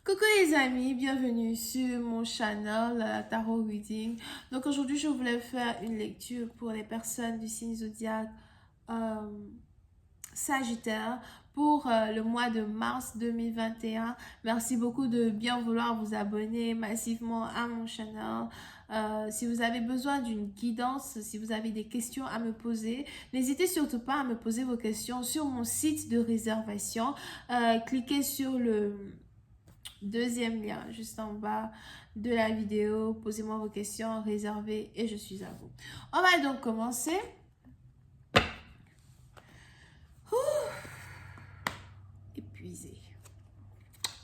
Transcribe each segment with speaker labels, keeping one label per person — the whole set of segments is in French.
Speaker 1: Coucou les amis, bienvenue sur mon channel Tarot Reading. Donc aujourd'hui je voulais faire une lecture pour les personnes du signe zodiaque euh, Sagittaire pour le mois de mars 2021. Merci beaucoup de bien vouloir vous abonner massivement à mon channel. Si vous avez besoin d'une guidance, si vous avez des questions à me poser, n'hésitez surtout pas à me poser vos questions sur mon site de réservation. Cliquez sur le deuxième lien juste en bas de la vidéo. Posez-moi vos questions, réservez et je suis à vous. On va donc commencer. Épuisé.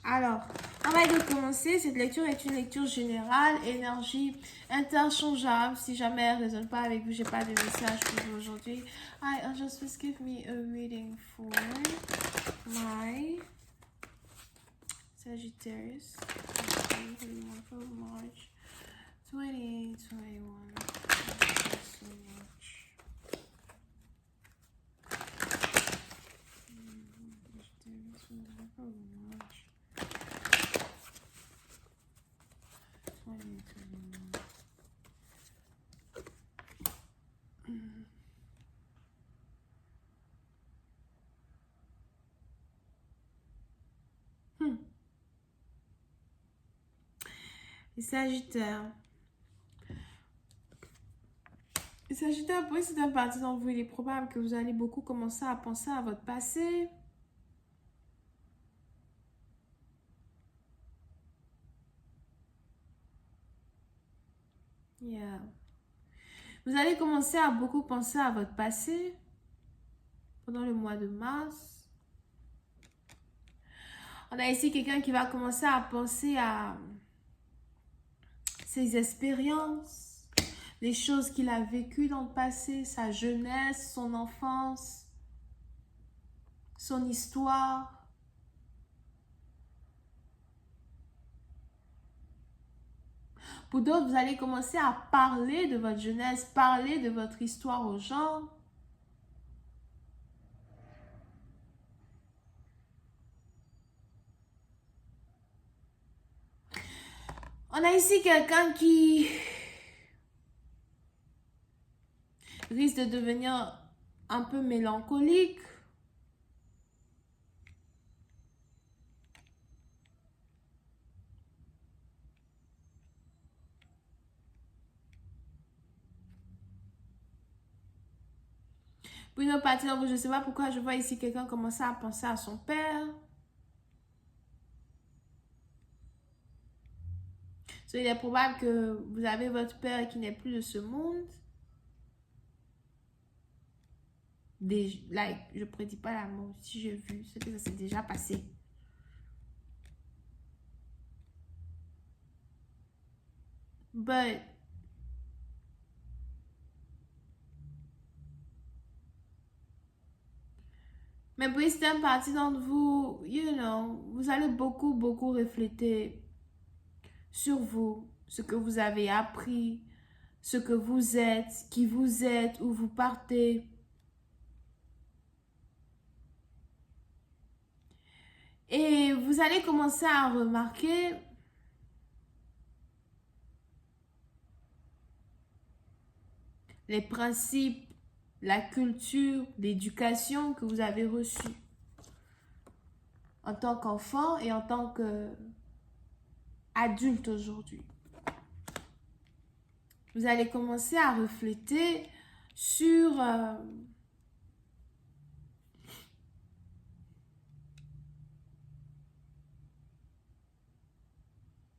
Speaker 1: Alors, on va donc commencer. Cette lecture est une lecture générale, énergie interchangeable. Si jamais elle ne résonne pas avec vous, j'ai pas de message pour vous aujourd'hui. Hi, just please give me a reading for my Sagittarius. For March 2021. Thank you so much. Sagittarius for March 2021. Les Sagittaires. Les Sagittaires, pour c'est un parti d'entre vous, il est probable que vous allez beaucoup commencer à penser à votre passé. Yeah. Vous allez commencer à beaucoup penser à votre passé pendant le mois de mars. On a ici quelqu'un qui va commencer à penser à ses expériences, les choses qu'il a vécues dans le passé, sa jeunesse, son enfance, son histoire. Pour d'autres, vous allez commencer à parler de votre jeunesse, parler de votre histoire aux gens. On a ici quelqu'un qui risque de devenir un peu mélancolique. Pour une autre partie, je ne sais pas pourquoi je vois ici quelqu'un commencer à penser à son père. Il est probable que vous avez votre père qui n'est plus de ce monde. Là, je ne prédis pas la mort. Si j'ai vu, c'est que ça s'est déjà passé. But mais pour certaines parties d'entre vous, vous allez beaucoup réfléchir sur vous, ce que vous avez appris, ce que vous êtes, qui vous êtes, où vous partez. Et vous allez commencer à remarquer les principes, la culture, l'éducation que vous avez reçue en tant qu'enfant et en tant qu'adulte aujourd'hui. Vous allez commencer à refléter sur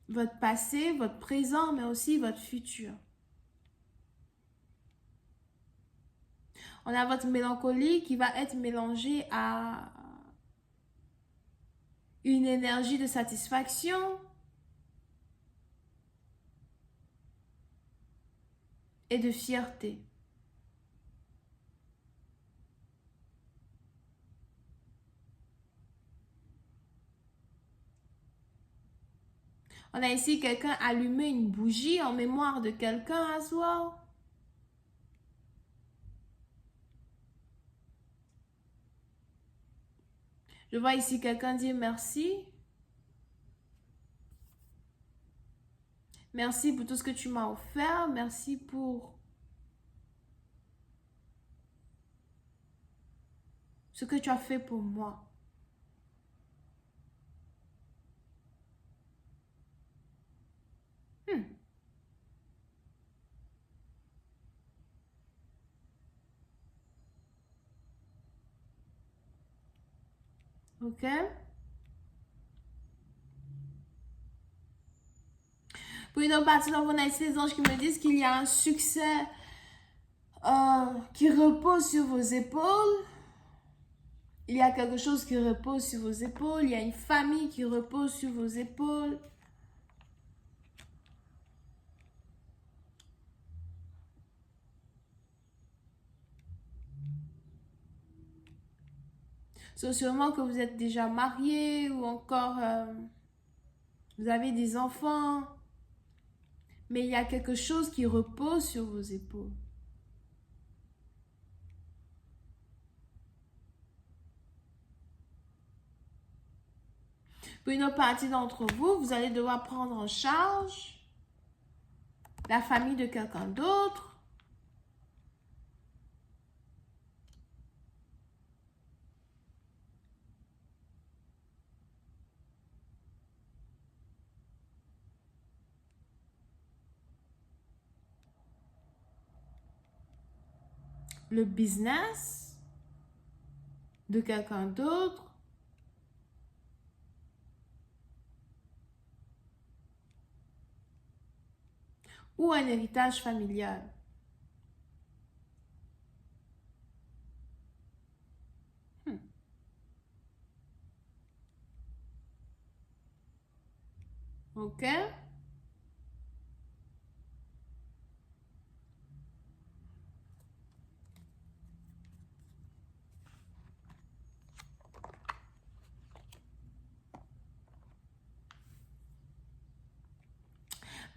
Speaker 1: votre passé, votre présent, mais aussi votre futur. On a votre mélancolie qui va être mélangée à une énergie de satisfaction, et de fierté. On a ici quelqu'un allumer une bougie en mémoire de quelqu'un à soi. Je vois ici quelqu'un dire merci. Merci pour tout ce que tu m'as offert. Merci pour ce que tu as fait pour moi. Ok? Pour une autre partie, donc on a ici les anges qui me disent qu'il y a un succès qui repose sur vos épaules. Il y a quelque chose qui repose sur vos épaules. Il y a une famille qui repose sur vos épaules. C'est sûrement que vous êtes déjà marié ou encore vous avez des enfants. Mais il y a quelque chose qui repose sur vos épaules. Pour une autre partie d'entre vous, vous allez devoir prendre en charge la famille de quelqu'un d'autre. Le business de quelqu'un d'autre. Ou un héritage familial. Ok?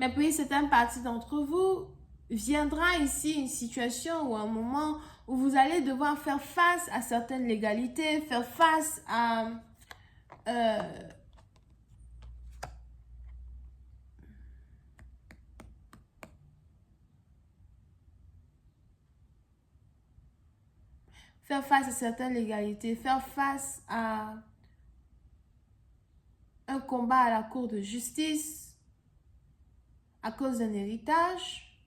Speaker 1: Mais puis, certaines parties d'entre vous, viendra ici une situation ou un moment où vous allez devoir faire face à certaines légalités, faire face à certaines légalités, faire face à un combat à la cour de justice à cause d'un héritage.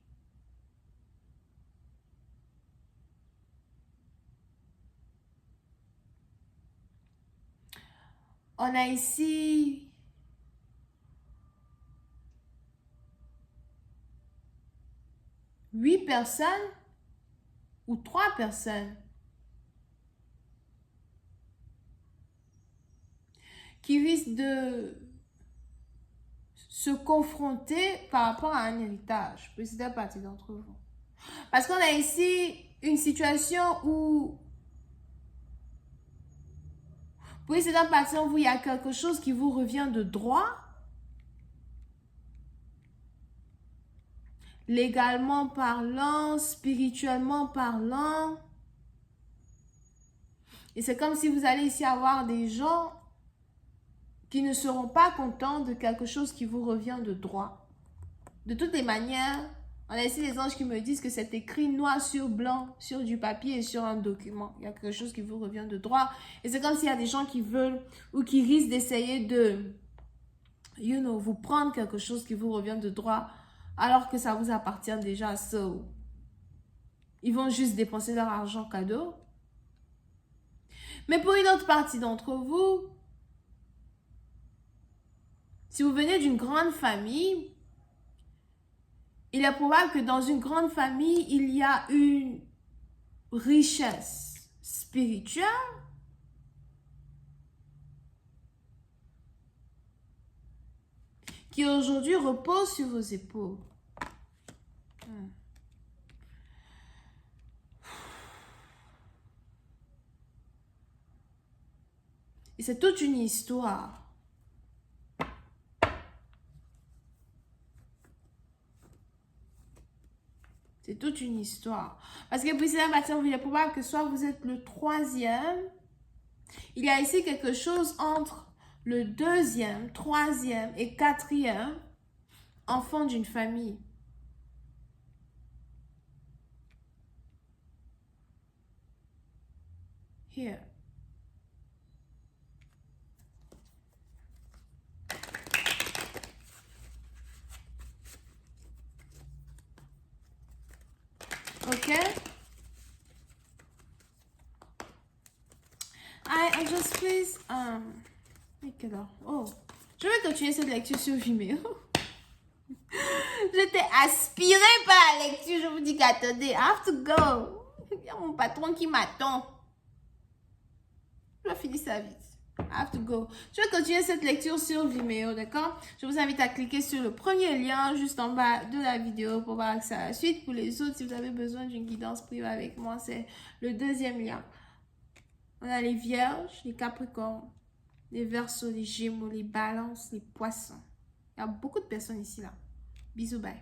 Speaker 1: On a ici huit personnes ou 3 personnes qui risquent de se confronter par rapport à un héritage. C'est une partie d'entre vous. Parce qu'on a ici une situation où, oui, c'est une partie d'entre vous, il y a quelque chose qui vous revient de droit. Légalement parlant, spirituellement parlant. Et c'est comme si vous allez ici avoir des gens qui ne seront pas contents de quelque chose qui vous revient de droit. De toutes les manières, on a ici les anges qui me disent que c'est écrit noir sur blanc, sur du papier et sur un document. Il y a quelque chose qui vous revient de droit. Et c'est comme s'il y a des gens qui veulent ou qui risquent d'essayer de, vous prendre quelque chose qui vous revient de droit alors que ça vous appartient déjà. So, ils vont juste dépenser leur argent cadeau. Mais pour une autre partie d'entre vous, si vous venez d'une grande famille, il est probable que dans une grande famille, il y a une richesse spirituelle qui aujourd'hui repose sur vos épaules. Et c'est toute une histoire. C'est toute une histoire. Parce que puis c'est la matière, il est probable que soit vous êtes le 3e. Il y a ici quelque chose entre le 2e, 3e et 4e. enfant d'une famille. Here. Ok? I just please, quelle heure? Oh, je vais continuer cette lecture sur Vimeo. J'étais aspirée par la lecture, je vous dis qu'attendez, I have to go. Il y a mon patron qui m'attend. Je vais finir ça vite. I have to go. Je vais continuer cette lecture sur Vimeo, d'accord? Je vous invite à cliquer sur le premier lien juste en bas de la vidéo pour avoir accès à la suite. Pour les autres, si vous avez besoin d'une guidance privée avec moi, c'est le deuxième lien. On a les vierges, les capricornes, les verseaux, les gémeaux, les balances, les poissons. Il y a beaucoup de personnes ici, là. Bisous, bye.